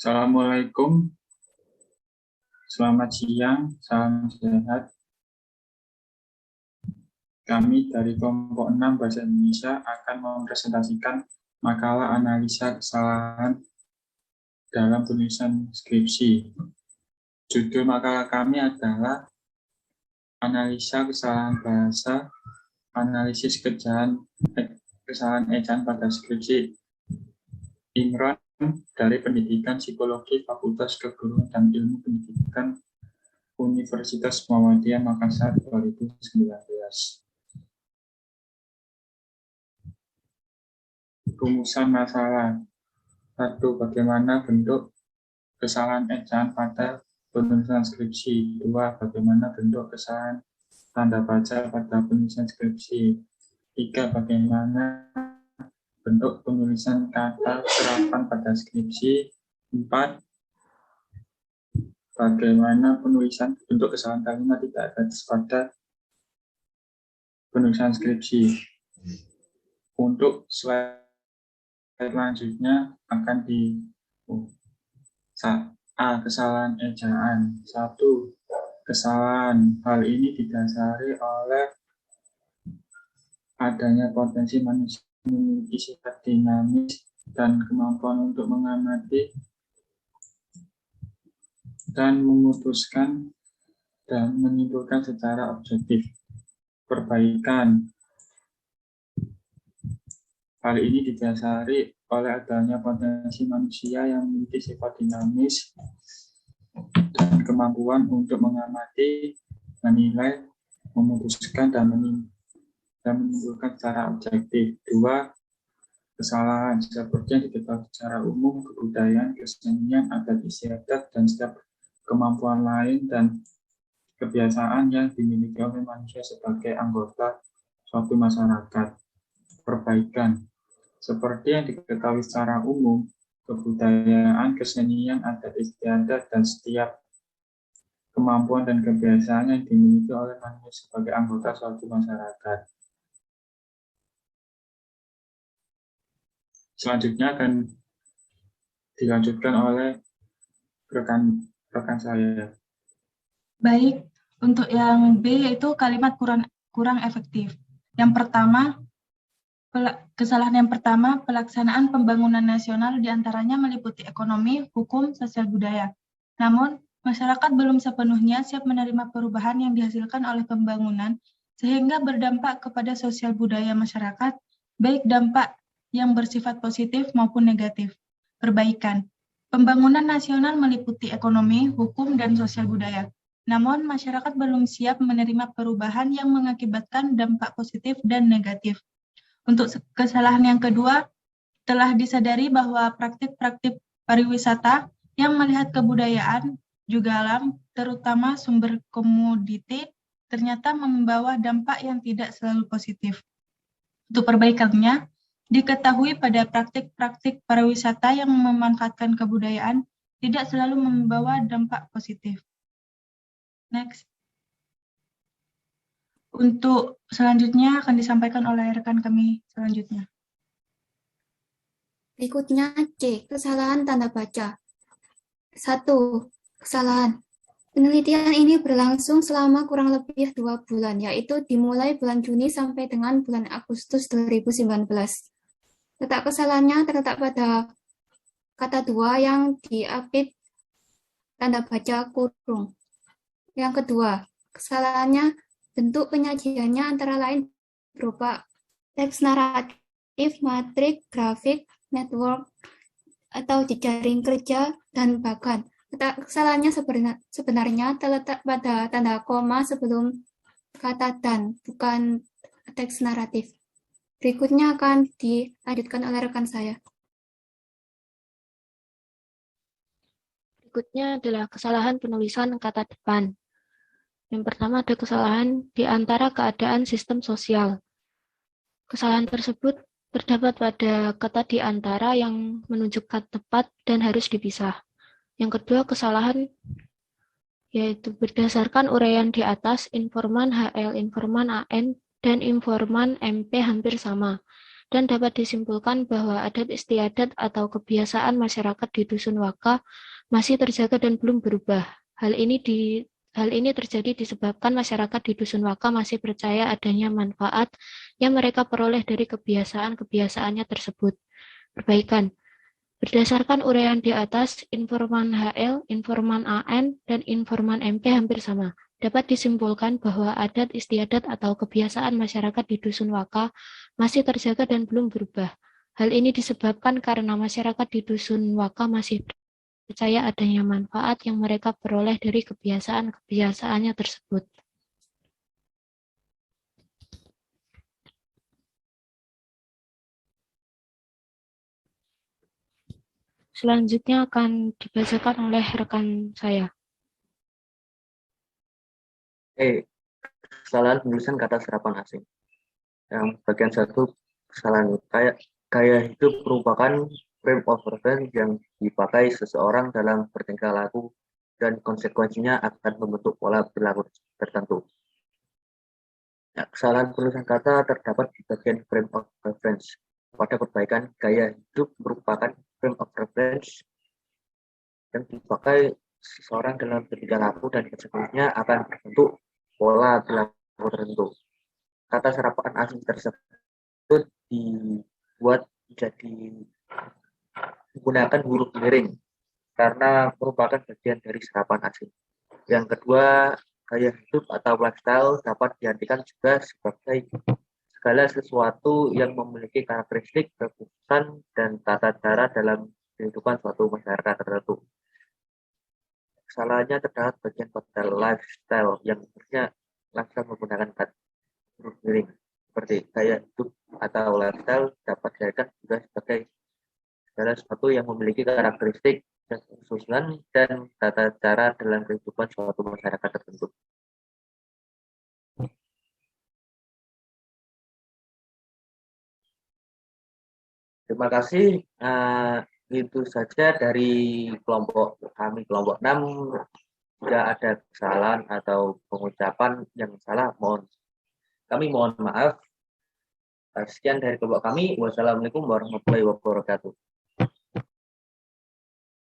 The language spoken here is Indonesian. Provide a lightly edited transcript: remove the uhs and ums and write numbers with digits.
Assalamualaikum, selamat siang, salam sehat. Kami dari kelompok 6 Bahasa Indonesia akan mempresentasikan makalah analisa kesalahan dalam penulisan skripsi. Judul makalah kami adalah Analisa Kesalahan Bahasa, Analisis Kesalahan Ejaan pada Skripsi. Imron dari Pendidikan Psikologi Fakultas Keguruan dan Ilmu Pendidikan Universitas Muhammadiyah Makassar 2019. Rumusan masalah. 1. Bagaimana bentuk kesalahan ejaan pada penulisan skripsi. 2. Bagaimana bentuk kesalahan tanda baca pada penulisan skripsi. 3. Bagaimana bentuk penulisan kata serapan pada skripsi. 4. Bagaimana penulisan bentuk kesalahan kalimat tidak bagus pada penulisan skripsi. Untuk slide selanjutnya akan di A. Kesalahan ejaan. 1. Kesalahan. Hal ini didasari oleh adanya potensi manusia memiliki sifat dinamis dan kemampuan untuk mengamati dan memutuskan dan menyimpulkan secara objektif. Perbaikan. Hal ini didasari oleh adanya potensi manusia yang memiliki sifat dinamis dan kemampuan untuk mengamati, menilai, memutuskan, dan menyimpulkan secara objektif. 2. Kesalahan. Seperti yang diketahui secara umum, kebudayaan, kesenian, adat istiadat, dan setiap kemampuan lain dan kebiasaan yang dimiliki oleh manusia sebagai anggota suatu masyarakat. Perbaikan. Seperti yang diketahui secara umum, kebudayaan, kesenian, adat istiadat, dan setiap kemampuan dan kebiasaan yang dimiliki oleh manusia sebagai anggota suatu masyarakat. Selanjutnya akan dilanjutkan oleh rekan saya. Baik, untuk yang B yaitu kalimat kurang efektif. Yang pertama, kesalahan yang pertama, pelaksanaan pembangunan nasional diantaranya meliputi ekonomi, hukum, sosial budaya. Namun, masyarakat belum sepenuhnya siap menerima perubahan yang dihasilkan oleh pembangunan, sehingga berdampak kepada sosial budaya masyarakat, baik dampak yang bersifat positif maupun negatif. Perbaikan. Pembangunan nasional meliputi ekonomi, hukum, dan sosial budaya. Namun, masyarakat belum siap menerima perubahan yang mengakibatkan dampak positif dan negatif. Untuk kesalahan yang kedua, telah disadari bahwa praktik-praktik pariwisata yang melihat kebudayaan, juga alam, terutama sumber komoditi, ternyata membawa dampak yang tidak selalu positif. Untuk perbaikannya, diketahui pada praktik-praktik pariwisata yang memanfaatkan kebudayaan tidak selalu membawa dampak positif. Next. Untuk selanjutnya akan disampaikan oleh rekan kami selanjutnya. Berikutnya C. Kesalahan tanda baca. 1. Kesalahan. Penelitian ini berlangsung selama kurang lebih 2 bulan, yaitu dimulai bulan Juni sampai dengan bulan Agustus 2019. Letak kesalahannya terletak pada kata 2 yang diapit tanda baca kurung. Yang kedua, kesalahannya bentuk penyajiannya antara lain berupa teks naratif, matrik, grafik, network, atau jejaring kerja, dan bahkan kesalahannya sebenarnya terletak pada tanda koma sebelum kata dan, bukan teks naratif. Berikutnya akan dilanjutkan oleh rekan saya. Berikutnya adalah kesalahan penulisan kata depan. Yang pertama ada kesalahan di antara keadaan sistem sosial. Kesalahan tersebut terdapat pada kata di antara yang menunjukkan tepat dan harus dipisah. Yang kedua, kesalahan yaitu berdasarkan uraian di atas, informan HL, informan AN, dan informan MP hampir sama. dan dapat disimpulkan bahwa adat istiadat atau kebiasaan masyarakat di Dusun Waka masih terjaga dan belum berubah. Hal ini terjadi disebabkan masyarakat di Dusun Waka masih percaya adanya manfaat yang mereka peroleh dari kebiasaan-kebiasaannya tersebut. Perbaikan. Berdasarkan uraian di atas, informan HL, informan AN, dan informan MP hampir sama. Dapat disimpulkan bahwa adat istiadat atau kebiasaan masyarakat di Dusun Waka masih terjaga dan belum berubah. Hal ini disebabkan karena masyarakat di Dusun Waka masih percaya adanya manfaat yang mereka peroleh dari kebiasaan-kebiasaannya tersebut. Selanjutnya akan dibacakan oleh rekan saya. Kesalahan penulisan kata serapan asing. Yang bagian 1, kesalahan gaya hidup merupakan frame of reference yang dipakai seseorang dalam bertingkah laku dan konsekuensinya akan membentuk pola perilaku tertentu. Kesalahan penulisan kata terdapat di bagian frame of reference. Pada perbaikan, gaya hidup merupakan frame of reference yang dipakai seseorang dalam bertingkah laku dan konsekuensinya akan membentuk pola perilaku tertentu. Kata serapan asing tersebut dibuat menjadi menggunakan huruf miring karena merupakan bagian dari serapan asing. Yang kedua, gaya hidup atau lifestyle dapat diartikan juga sebagai segala sesuatu yang memiliki karakteristik, kekhususan, dan tata cara dalam kehidupan suatu masyarakat tertentu. Kesalahannya terdapat bagian pada lifestyle yang sebenarnya langsung menggunakan kata huruf miring. Seperti gaya hidup atau lifestyle dapat diartikan juga sebagai segala sesuatu yang memiliki karakteristik, kekhususan, dan tata cara dalam kehidupan suatu masyarakat tertentu. Terima kasih. Itu saja dari kelompok kami, kelompok 6. Jika ada kesalahan atau pengucapan yang salah, kami mohon maaf. Sekian dari kelompok kami. Wassalamualaikum warahmatullahi wabarakatuh.